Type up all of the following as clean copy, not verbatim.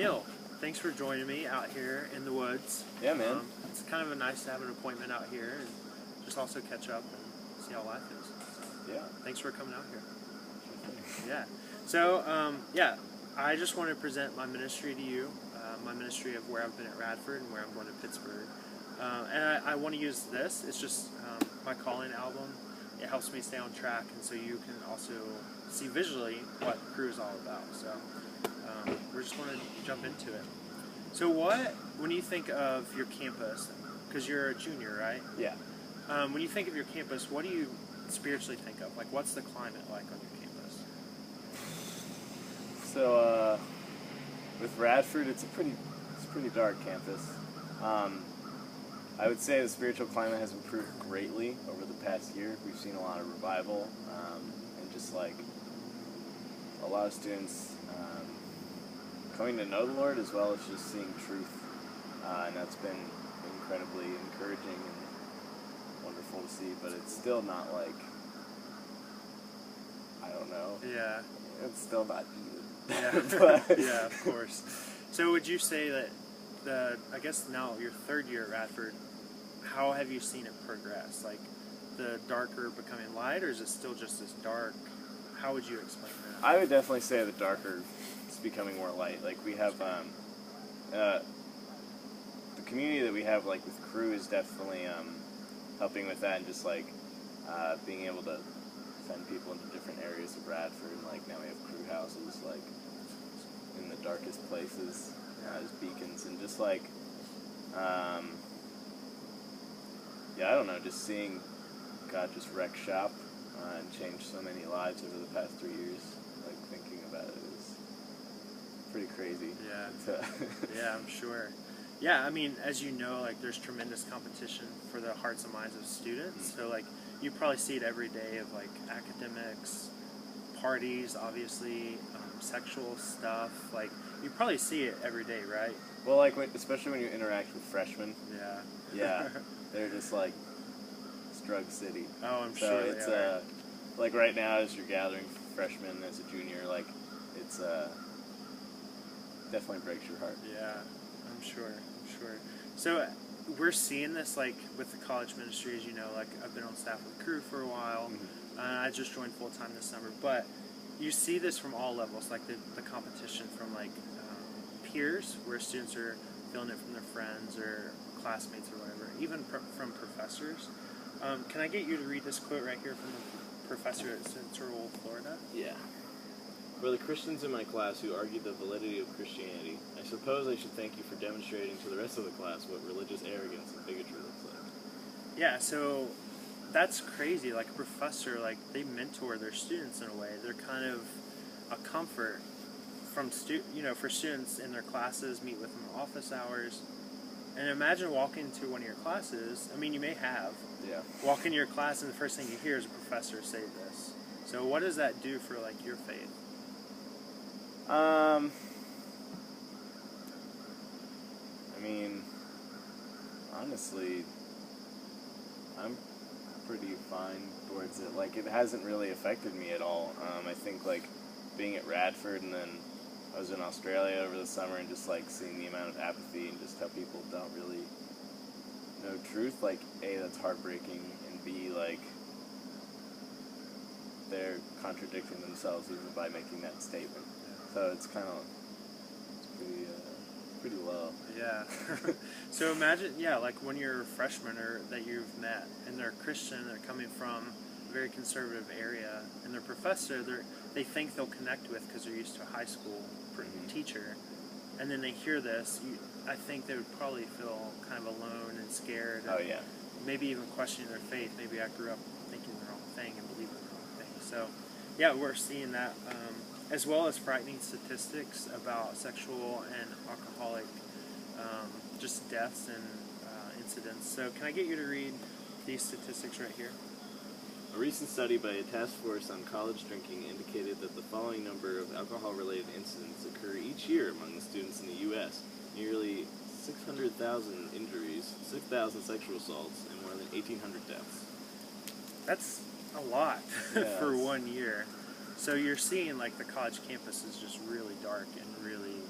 Neil, thanks for joining me out here in the woods. Yeah, man. It's kind of nice to have an appointment out here and just also catch up and see how life is. So, Yeah. thanks for coming out here. Yeah. So, I just want to present my ministry to you, my ministry of where I've been at Radford and where I'm going to Pittsburgh. And I want to use this. It's just my calling album. It helps me stay on track, and so you can also see visually what Crew is all about. So we're just going to jump into it. So when you think of your campus, because you're a junior, right? Yeah. When you think of your campus, what do you spiritually think of? Like, what's the climate like on your campus? So with Radford, it's a pretty dark campus. I would say the spiritual climate has improved greatly over the past year. We've seen a lot of revival, and just like a lot of students coming to know the Lord, as well as just seeing truth, and that's been incredibly encouraging and wonderful to see. But it's still not like, I don't know. Yeah. It's still not even. Yeah. But, yeah, of course. So would you say that I guess now your third year at Radford, how have you seen it progress? Like the darker becoming light, or is it still just as dark? How would you explain that? I would definitely say the darker is becoming more light. Like we have the community that we have, like with Crew, is definitely helping with that, and just like being able to send people into different areas of Radford. And like now we have Crew houses like in the darkest places as beacons, and just like I don't know, just seeing God just wreck shop and change so many lives over the past 3 years. Like thinking about it is pretty crazy. Yeah. Yeah, I'm sure. Yeah, I mean, as you know, like there's tremendous competition for the hearts and minds of students. So like you probably see it every day of like academics, parties, obviously, sexual stuff. Like you probably see it every day, right? Well, like especially when you interact with freshmen. Yeah. Yeah, they're just like, it's drug city. Oh, I'm so sure. It's like right now as you're gathering freshmen as a junior, like it's definitely breaks your heart. Yeah, I'm sure. So we're seeing this like with the college ministry, as you know. Like I've been on staff with Crew for a while. Mm-hmm. I just joined full time this summer, but you see this from all levels, like the competition from like peers, where students are feeling it from their friends or classmates or whatever, even from professors. Can I get you to read this quote right here from the professor at Central Florida? Yeah. For the Christians in my class who argued the validity of Christianity, I suppose I should thank you for demonstrating to the rest of the class what religious arrogance and bigotry looks like. Yeah, so that's crazy. Like a professor, like they mentor their students in a way. They're kind of a comfort from for students in their classes, meet with them in office hours. And imagine walking into one of your classes. I mean, you may have. Yeah. Walk into your class and the first thing you hear is a professor say this. So what does that do for like your faith? I mean, honestly, I'm pretty fine towards it. Like, it hasn't really affected me at all. I think, like, being at Radford, and then I was in Australia over the summer, and just, like, seeing the amount of apathy and just how people don't really know truth, like, A, that's heartbreaking, and B, like, they're contradicting themselves even by making that statement. So it's kind of pretty low. Yeah. So imagine, like when you're a freshman or that you've met, and they're Christian, they're coming from a very conservative area, and their professor, they think they'll connect with because they're used to a high school teacher, and then they hear this, I think they would probably feel kind of alone and scared. Oh, yeah. Maybe even questioning their faith. Maybe I grew up thinking the wrong thing and believing the wrong thing. So, yeah, we're seeing that. As well as frightening statistics about sexual and alcoholic just deaths and incidents. So can I get you to read these statistics right here? A recent study by a task force on college drinking indicated that the following number of alcohol-related incidents occur each year among the students in the U.S. Nearly 600,000 injuries, 6,000 sexual assaults, and more than 1,800 deaths. That's a lot for 1 year. So you're seeing like the college campus is just really dark and really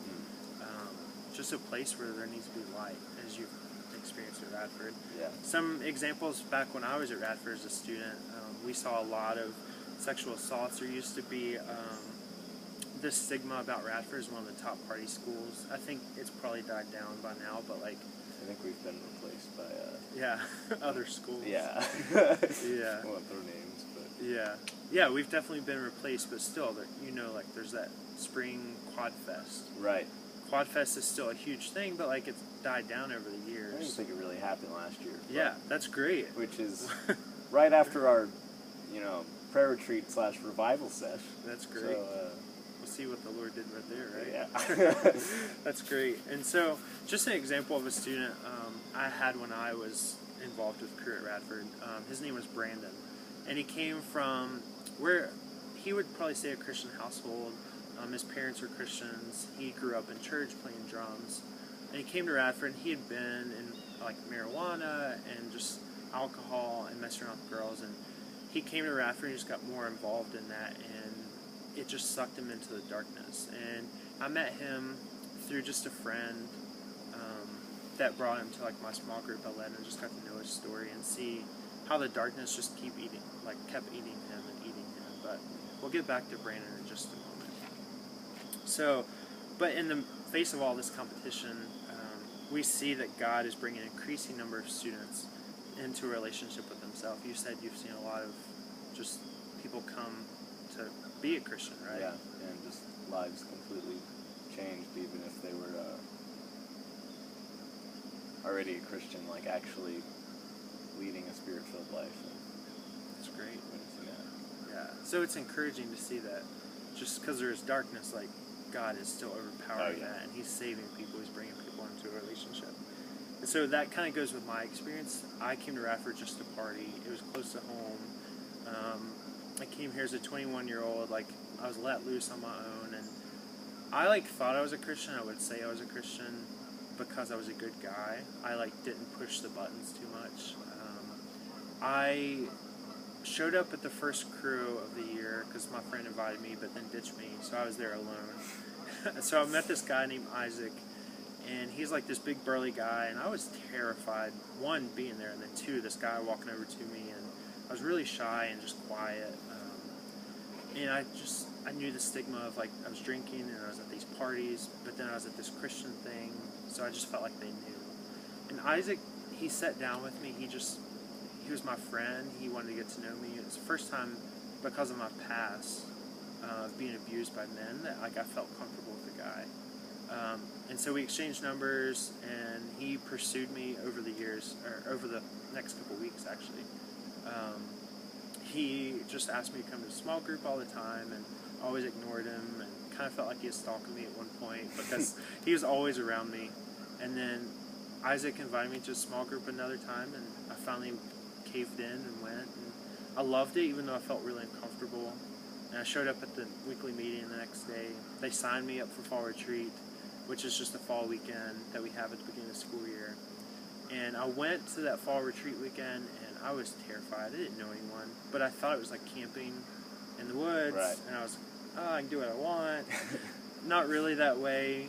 just a place where there needs to be light, as you've experienced at Radford. Yeah. Some examples back when I was at Radford as a student, we saw a lot of sexual assaults. There used to be this stigma about Radford as one of the top party schools. I think it's probably died down by now, but like, I think we've been replaced by other schools. yeah. Yeah. I won't throw names, but Yeah, we've definitely been replaced, but still, like there's that spring Quad Fest. right. Quad Fest is still a huge thing, but like it's died down over the I didn't years. think it really happened last year. Yeah, that's great. Which is right after our, prayer retreat / revival sesh. That's great. So, We'll see what the Lord did right there, right? yeah. That's great. And so, just an example of a student I had when I was involved with Career at Radford. His name was Brandon, and he came from where he would probably say a Christian household. His parents were Christians. He grew up in church playing drums, and he came to Radford. And he had been in like marijuana and just alcohol and messing around with girls, and he came to Radford and just got more involved in that, and it just sucked him into the darkness. And I met him through just a friend that brought him to like my small group I led, and just got to know his story and see how the darkness just kept eating him. But we'll get back to Brandon in just a moment. So, but in the face of all this competition, we see that God is bringing an increasing number of students into a relationship with himself. You said you've seen a lot of just people come to be a Christian, right? Yeah, and just lives completely changed, even if they were already a Christian, like actually leading a spirit-filled life. That's great. Witnessing that. Yeah. So it's encouraging to see that just because there is darkness, like God is still overpowering that, and he's saving people, he's bringing people into a relationship. And so that kind of goes with my experience. I came to Radford just to party. It was close to home. I came here as a 21-year-old, like I was let loose on my own, and I thought I was a Christian. I would say I was a Christian because I was a good guy. I didn't push the buttons too much. I showed up at the first crew of the year because my friend invited me, but then ditched me, so I was there alone. So I met this guy named Isaac, and he's like this big burly guy, and I was terrified, one, being there, and then two, this guy walking over to me, and I was really shy and just quiet. And I knew the stigma of I was drinking and I was at these parties, but then I was at this Christian thing, so I just felt like they knew. And Isaac, he sat down with me. He was my friend. He wanted to get to know me. It was the first time, because of my past of being abused by men, that I felt comfortable with the guy. And so we exchanged numbers, and he pursued me over the years, or over the next couple weeks actually. He just asked me to come to a small group all the time, and I always ignored him, and kind of felt like he was stalking me at one point because he was always around me. And then Isaac invited me to a small group another time, and I finally caved in and went, and I loved it even though I felt really uncomfortable. And I showed up at the weekly meeting the next day. They signed me up for fall retreat, which is just a fall weekend that we have at the beginning of the school year. And I went to that fall retreat weekend, and I was terrified. I didn't know anyone, but I thought it was like camping in the woods, right. And I was I can do what I want. Not really that way.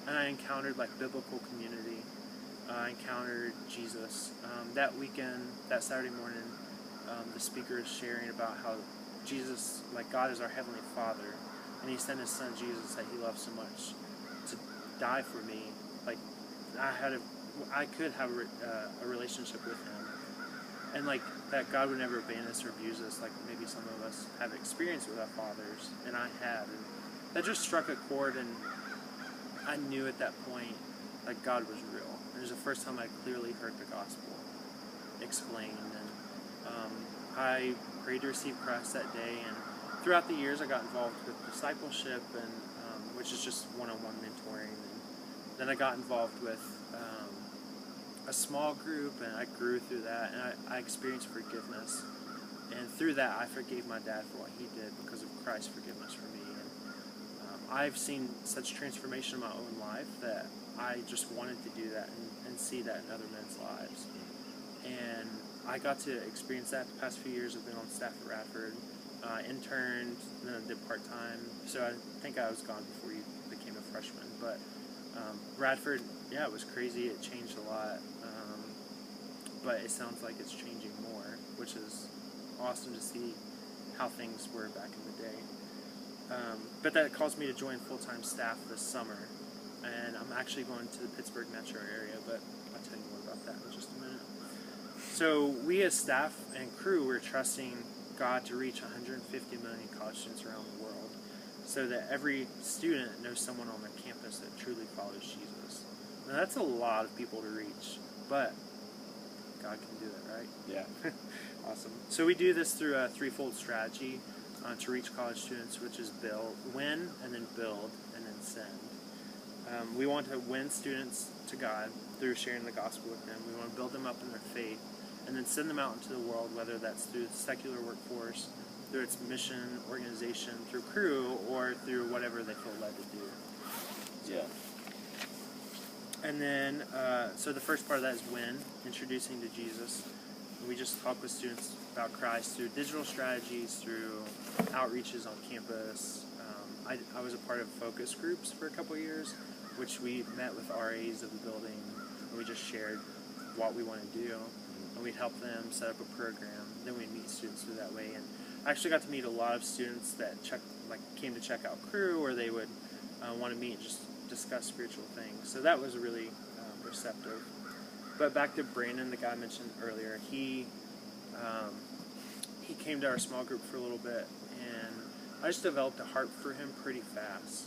And I encountered biblical community. I encountered Jesus. That weekend, that Saturday morning, the speaker is sharing about how Jesus, God is our Heavenly Father, and he sent his son Jesus that he loved so much to die for me. I could have a relationship with him, and that God would never abandon us or abuse us like maybe some of us have experienced with our fathers, and I had, and that just struck a chord, and I knew at that point that God was real. It was the first time I clearly heard the gospel explained, and I prayed to receive Christ that day, and throughout the years I got involved with discipleship, and which is just one-on-one mentoring, and then I got involved with a small group, and I grew through that, and I experienced forgiveness, and through that I forgave my dad for what he did because of Christ's forgiveness for me, and I've seen such transformation in my own life that I just wanted to do that and see that in other men's lives, and I got to experience that the past few years. I've been on staff at Radford, interned, and then I did part-time, so I think I was gone before you became a freshman, but Radford, yeah, it was crazy. It changed a lot, but it sounds like it's changing more, which is awesome to see how things were back in the day. But that caused me to join full-time staff this summer, and I'm actually going to the Pittsburgh metro area, but I'll tell you more about that in just a minute. So we as staff and crew, we're trusting God to reach 150 million college students around the world, so that every student knows someone on their campus that truly follows Jesus. Now that's a lot of people to reach, but God can do it, right? Yeah. Awesome. So we do this through a threefold strategy to reach college students, which is win, and then build, and then send. We want to win students to God through sharing the gospel with them. We want to build them up in their faith, and then send them out into the world, whether that's through the secular workforce, through its mission, organization, through crew, or through whatever they feel led to do. Yeah. And then, so the first part of that is win, introducing to Jesus. We just talk with students about Christ through digital strategies, through outreaches on campus. I was a part of focus groups for a couple of years, which we met with RAs of the building, and we just shared what we want to do, and we'd help them set up a program. Then we'd meet students through that way, and I actually got to meet a lot of students that came to check out crew, or they would want to meet and just discuss spiritual things. So that was really receptive. But back to Brandon, the guy I mentioned earlier, he came to our small group for a little bit, and I just developed a heart for him pretty fast.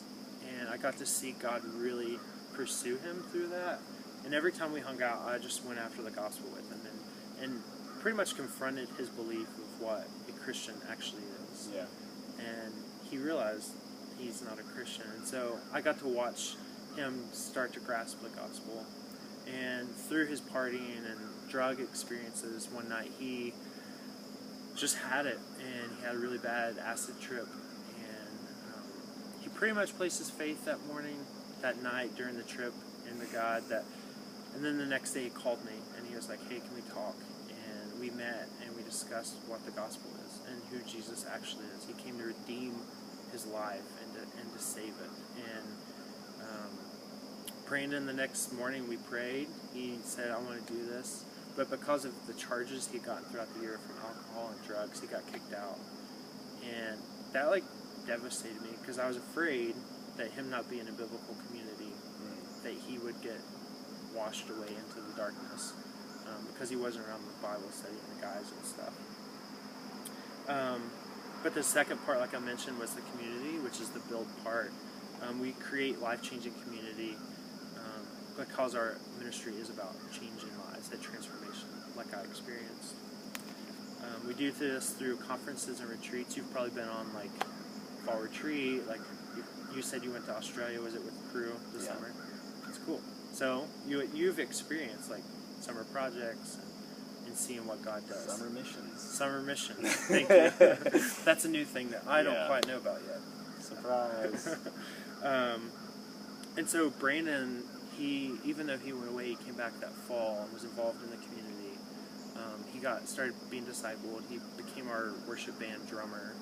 And I got to see God really pursue him through that. And every time we hung out, I just went after the gospel with him and pretty much confronted his belief of what a Christian actually is. Yeah. And he realized he's not a Christian. And so I got to watch him start to grasp the gospel. And through his partying and drug experiences, one night he just had it, and he had a really bad acid trip. And he pretty much placed his faith that night during the trip into God. And then the next day he called me, and he was like, "Hey, can we talk?" And we met, and we discussed what the gospel is and who Jesus actually is. He came to redeem his life and to save it. And Brandon, the next morning we prayed. He said, "I want to do this." But because of the charges he'd gotten throughout the year from alcohol and drugs, he got kicked out. And that devastated me, because I was afraid that him not being in a biblical community, that he would get washed away into the darkness, because he wasn't around the Bible study and the guys and stuff. But the second part, like I mentioned, was the community, which is the build part. We create life-changing community because our ministry is about changing lives, that transformation, like I experienced. We do this through conferences and retreats. You've probably been on fall retreat. You said you went to Australia. Was it with crew this summer? That's cool. So you've experienced summer projects and seeing what God does. Summer missions. Summer missions. Thank you. That's a new thing that I don't quite know about yet. Surprise. And so Brandon, even though he went away, he came back that fall and was involved in the community. He started being discipled. He became our worship band drummer.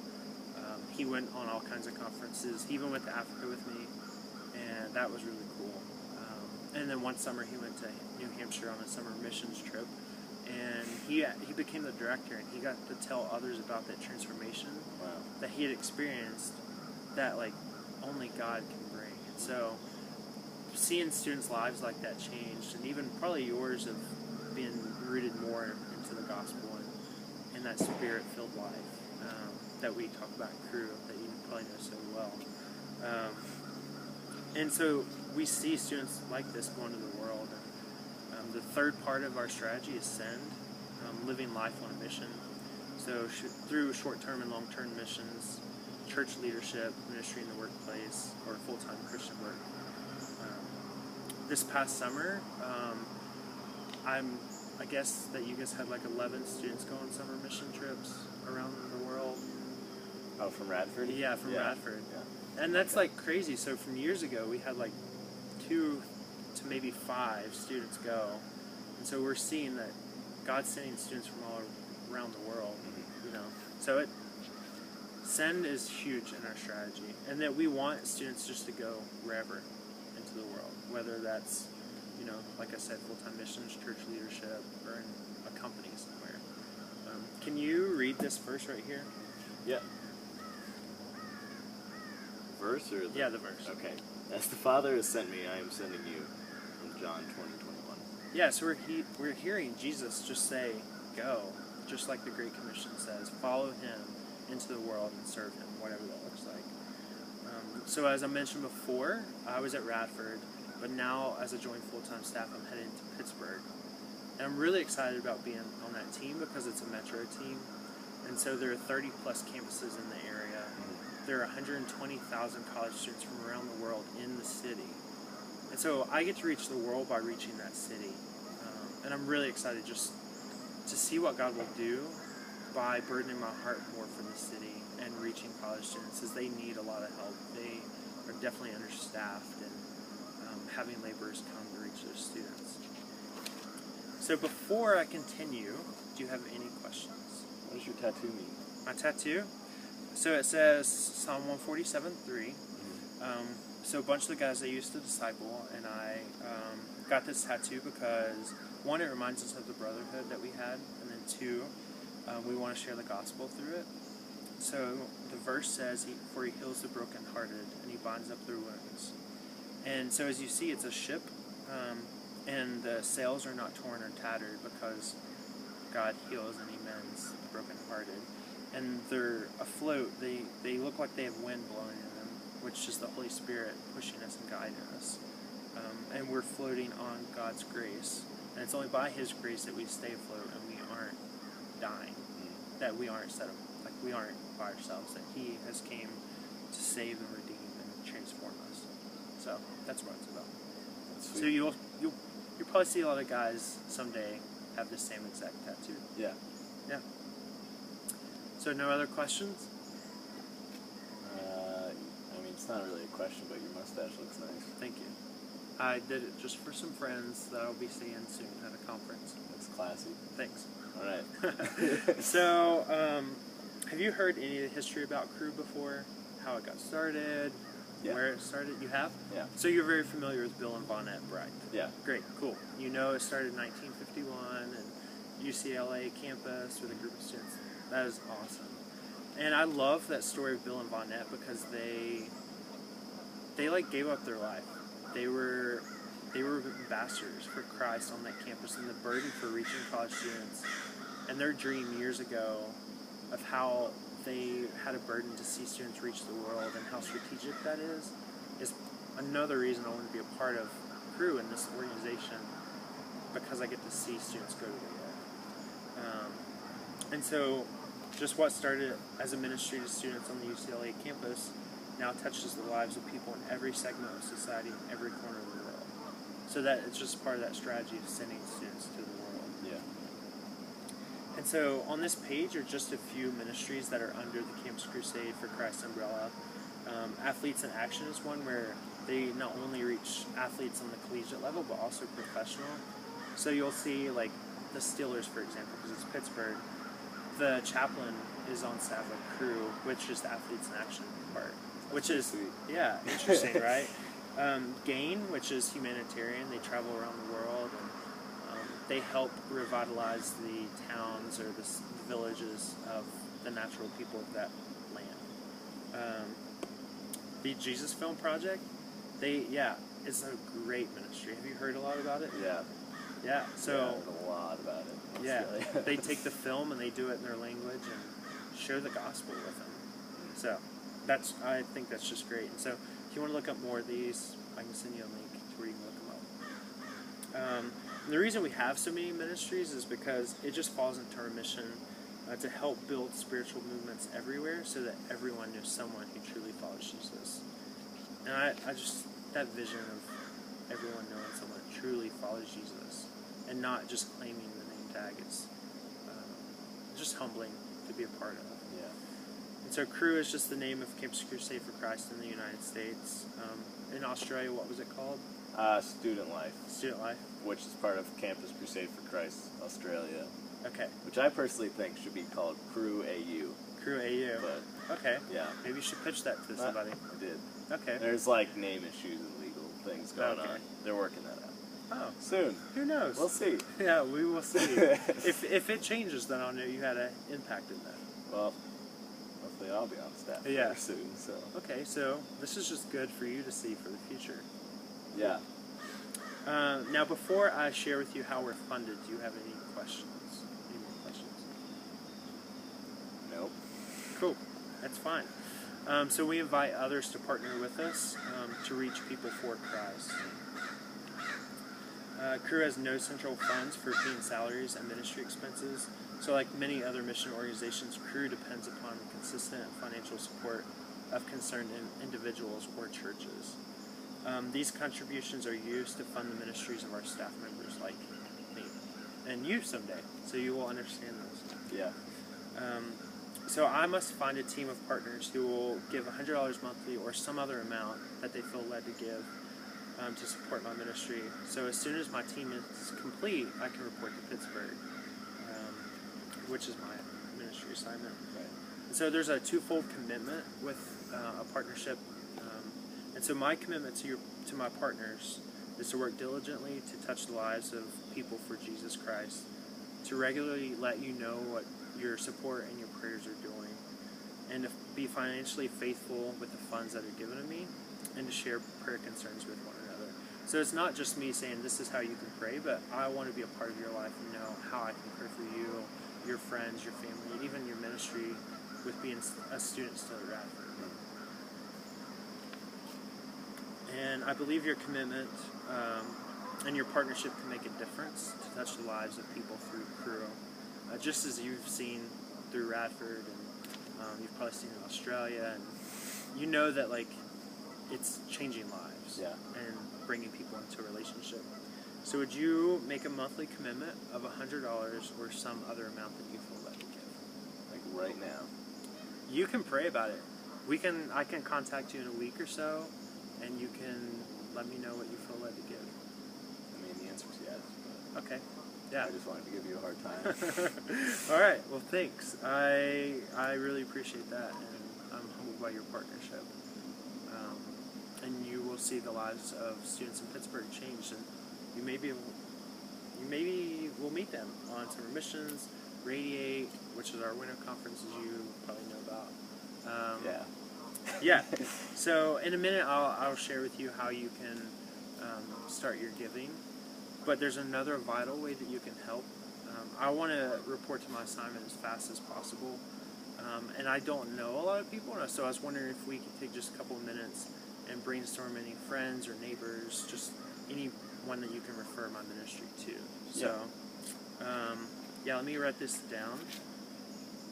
He went on all kinds of conferences. He even went to Africa with me, and that was really cool. And then one summer he went to New Hampshire on a summer missions trip, and he became the director, and he got to tell others about that transformation that he had experienced, that only God can bring. And so seeing students' lives like that changed, and even probably yours, of being rooted more into the gospel and that spirit-filled life that we talk about in crew, that you probably know so well. And so we see students like this go into the world. And the third part of our strategy is send, living life on a mission. So through short-term and long-term missions, church leadership, ministry in the workplace, or full-time Christian work. This past summer, I guess that you guys had 11 students go on summer mission trips around the world. Oh, from Radford? Yeah, from Radford. Yeah. And that's crazy. So from years ago, we had 2 to maybe 5 students go. And so we're seeing that God's sending students from all around the world, So send is huge in our strategy. And that we want students just to go wherever into the world, whether that's, like I said, full-time missions, church leadership, or in a company somewhere. Can you read this verse right here? Yeah. Verse or Yeah, the verse. Okay. As the Father has sent me, I am sending you. From John 20:21. Yeah, so we're hearing Jesus just say, "Go," just like the Great Commission says. Follow Him into the world and serve Him, whatever that looks like. So as I mentioned before, I was at Radford, but now as a joint full-time staff, I'm heading to Pittsburgh. And I'm really excited about being on that team because it's a metro team. And so there are 30 plus campuses in the area. There are 120,000 college students from around the world in the city. And so I get to reach the world by reaching that city. And I'm really excited just to see what God will do by burdening my heart more for the city and reaching college students, as they need a lot of help. They are definitely understaffed, and having laborers come to reach their students. So before I continue, do you have any questions? What does your tattoo mean? My tattoo? So it says Psalm 147:3. So a bunch of the guys I used to disciple, and I got this tattoo because, one, it reminds us of the brotherhood that we had, and then two, we want to share the gospel through it. So the verse says, "For He heals the brokenhearted, and He binds up their wounds." And so as you see, it's a ship, and the sails are not torn or tattered because God heals and He mends the brokenhearted. And they're afloat. They look like they have wind blowing in them, which is the Holy Spirit pushing us and guiding us. And we're floating on God's grace. And it's only by His grace that we stay afloat and we aren't dying, that we aren't set up, like we aren't by ourselves, that He has came to save and redeem and transform us. So that's what it's about. So you'll probably see a lot of guys someday have the same exact tattoo. Yeah. Yeah. So no other questions? I mean, it's not really a question, but your mustache looks nice. Thank you. I did it just for some friends that I'll be seeing soon at a conference. That's classy. Thanks. All right. So, have you heard any of the history about Crew before? How it got started? Yeah. Where it started? You have? Yeah. So you're very familiar with Bill and Vonette Bright? Yeah. Great, cool. You know it started in 1951 and UCLA campus with a group of students. That is awesome. And I love that story of Bill and Vonette because they like gave up their life. They were ambassadors for Christ on that campus, and the burden for reaching college students and their dream years ago of how they had a burden to see students reach the world and how strategic that is another reason I want to be a part of Crew in this organization, because I get to see students go to the world. And so just what started as a ministry to students on the UCLA campus now touches the lives of people in every segment of society in every corner of the world. So that it's just part of that strategy of sending students to the world. Yeah. And so on this page are just a few ministries that are under the Campus Crusade for Christ umbrella. Athletes in Action is one where they not only reach athletes on the collegiate level, but also professional. So you'll see like the Steelers, for example, because it's Pittsburgh, the chaplain is on staff with Crew, which is the Athletes in Action part. Which is, sweet. Yeah, interesting, right? GAIN, which is humanitarian, they travel around the world and they help revitalize the towns or the villages of the natural people of that land. The Jesus Film Project, it's a great ministry. Have you heard a lot about it? Yeah. Yeah, so I heard a lot about it. yeah, they take the film and they do it in their language and share the gospel with them. So I think that's just great. And so if you want to look up more of these, I can send you a link to where you can look them up. And the reason we have so many ministries is because it just falls into our mission to help build spiritual movements everywhere so that everyone knows someone who truly follows Jesus. And I just, that vision of everyone knowing someone who truly follows Jesus and not just claiming the name tag is just humbling to be a part of. Yeah. And so Crew is just the name of Campus Crusade for Christ in the United States. In Australia, what was it called? Student Life. Student Life. Which is part of Campus Crusade for Christ Australia. Okay. Which I personally think should be called Crew AU. Crew AU. But okay. yeah. Maybe you should pitch that to somebody. I did. Okay. There's like name issues and legal things going Okay. on. They're working that out. Oh, Soon. who knows? We'll see. Yeah, we will see. If it changes, then I'll know you had an impact in that. Well, hopefully I'll be on staff Yeah. very soon. So Okay, so this is just good for you to see for the future. yeah. Now, before I share with you how we're funded, do you have any questions? Any more questions? Nope. Cool. That's fine. So we invite others to partner with us to reach people for Christ. Crew has no central funds for paying salaries and ministry expenses. So like many other mission organizations, Crew depends upon the consistent financial support of concerned individuals or churches. These contributions are used to fund the ministries of our staff members like me and you someday, so you will understand this. Yeah. So I must find a team of partners who will give $100 monthly or some other amount that they feel led to give to support my ministry. So as soon as my team is complete, I can report to Pittsburgh, which is my ministry assignment. Right. So there's a twofold commitment with a partnership. And so my commitment to my partners is to work diligently to touch the lives of people for Jesus Christ, to regularly let you know what your support and your prayers are doing, and to be financially faithful with the funds that are given to me, and to share prayer concerns with one another. So it's not just me saying this is how you can pray, but I want to be a part of your life and know how I can pray for you, your friends, your family, and even your ministry with being a student still at Radford. And I believe your commitment and your partnership can make a difference to touch the lives of people through Crew. Just as you've seen through Radford, and you've probably seen in Australia, and you know that like it's changing lives and bringing people into a relationship. So would you make a monthly commitment of $100 or some other amount that you feel led to give? Like right now. You can pray about it. I can contact you in a week or so, and you can let me know what you feel led to give. I mean, the answer's yes. But Okay. Yeah. I just wanted to give you a hard time. All right. Well, thanks. I really appreciate that, and I'm humbled by your partnership. And you will see the lives of students in Pittsburgh change, and you maybe will meet them on summer missions, Radiate, which is our winter conference, as you probably know about. Yeah. Yeah. So in a minute, I'll share with you how you can start your giving. But there's another vital way that you can help. I want to report to my assignment as fast as possible. And I don't know a lot of people, so I was wondering if we could take just a couple of minutes and brainstorm any friends or neighbors, just anyone that you can refer my ministry to. So, let me write this down.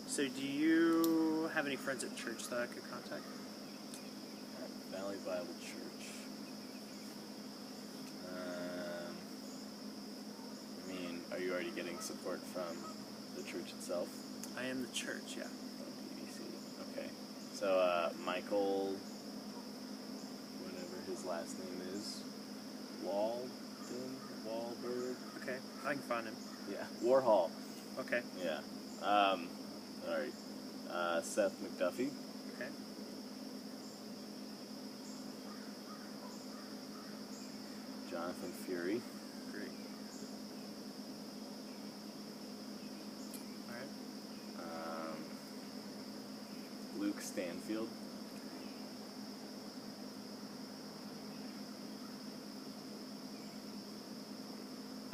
So do you have any friends at church that I could contact? Valley Bible Church. I mean, are you already getting support from the church itself? I am the church, yeah. PDC. Okay. So, Michael, whatever his last name is, Wahlberg. Okay, I can find him. Yeah. Warhol. Okay. Yeah. Sorry. Seth McDuffie. Okay. Jonathan Fury. Great. All right. Luke Stanfield.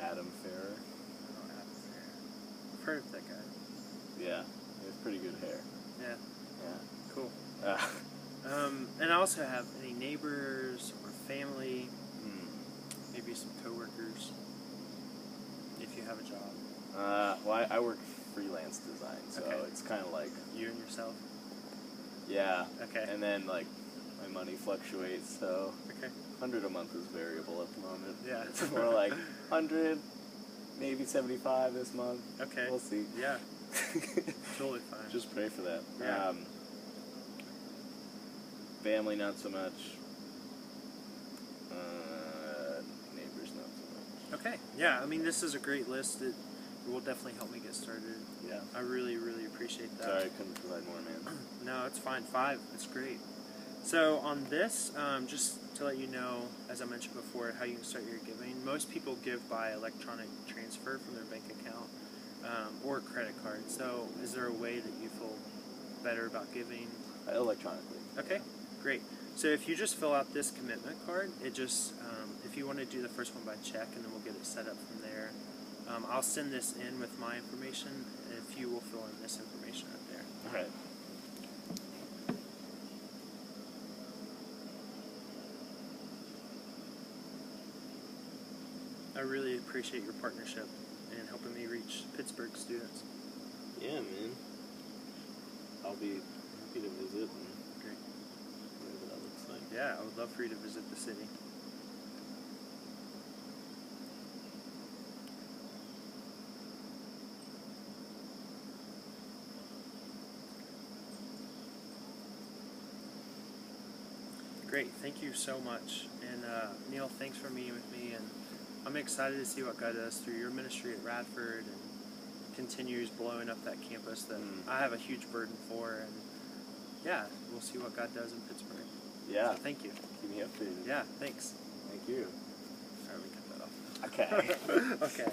Adam Ferrer. I've heard of that guy. Yeah, he has pretty good hair. Yeah. Yeah. Cool. And I also have any neighbors or family, maybe some coworkers, if you have a job. Well, I work freelance design, so Okay. it's kind of like, You and yourself. yeah. Okay. And then, like, my money fluctuates, so Okay. 100 a month is variable at the moment. Yeah. It's more like 100, maybe 75 this month. Okay. We'll see. Yeah. Totally fine. Just pray for that. Yeah. Family, not so much. Neighbors, not so much. Okay. Yeah. I mean, this is a great list. It will definitely help me get started. Yeah. I really, really appreciate that. Sorry, I couldn't provide more, man. No, it's fine. 5. It's great. So on this, just to let you know, as I mentioned before, how you can start your giving. Most people give by electronic transfer from their bank account or credit card. So is there a way that you feel better about giving? Electronically. Okay, great. So if you just fill out this commitment card, it just, if you want to do the first one by check, and then we'll get it set up from there. I'll send this in with my information, if you will fill in this information right there. All right. I really appreciate your partnership in helping me reach Pittsburgh students. Yeah, man. I'll be happy to visit and Great. whatever that looks like. Yeah, I would love for you to visit the city. Great, thank you so much. And Neil, thanks for meeting with me. And I'm excited to see what God does through your ministry at Radford and continues blowing up that campus that I have a huge burden for. And yeah, we'll see what God does in Pittsburgh. Yeah. So thank you. Keep me updated. Yeah, thanks. Thank you. All right, we cut that off. Okay. Okay.